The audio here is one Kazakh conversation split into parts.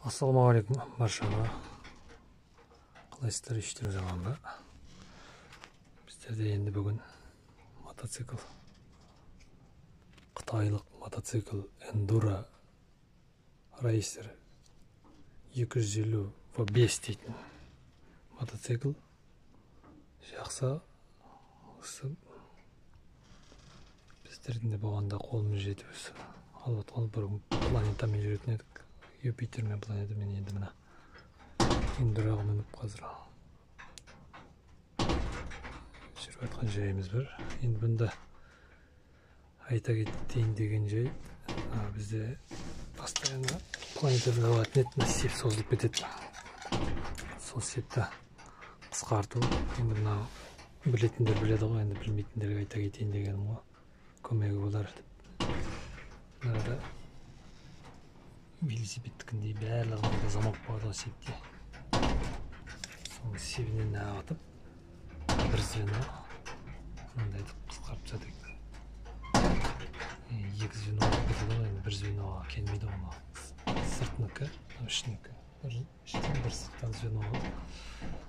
Ассалаумағалейкум баршаға. Қалайсыздар, іштер жаман ба? Біздерде енді бүгін мотоцикл, қытайлық мотоцикл Enduro Racer 250 V5 дейтін мотоцикл жақсы. Біздердің де болғанда қолымыз жетіп алып отқан бір планетамен жүретін едік. Юпитер мен планетамен енді мына Enduro-ға мініп қазір жүріп жатқан жайымыз бар. Енді бұнда айта кетейін деген жай, бізде постоянно планетадан алатын еді, сеп созылып кетеді. Сол септі қысқарту. Енді мына білетіндер біледі ғой, енді білмейтіндерге айта кетейін дегенім ғой, көмегі болар. Мынада велосипедтікіндей барлығында замок болады ғой септе. Соның себінен ағытып, бір звено мындайды қысқарып жатыр. Екі звено қосылды, енді бір звеноға келмейді оны. Сыртыныкі, ішінікі. Бір сырттан звеноға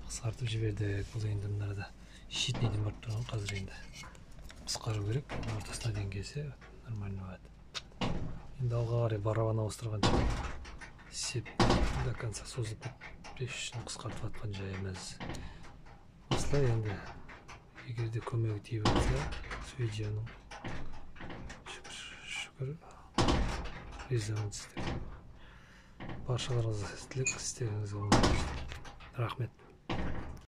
қысқартып жібердік. Бұл енді мынада щитнейден барып тұрған, қазір енді қысқару керек. Ортасына дейін келсе нормально болады. Енді алға қарай барабан ауыстырған сеп до конца созылып кетпес үшін қысқартып жатқан жайымыз. Осылай енді егерде көмегі тиіп жатса, видеоның шүкір ризамын сіздерге. Баршаларыңызға тілек, істеріңіз болсын. Рахмет.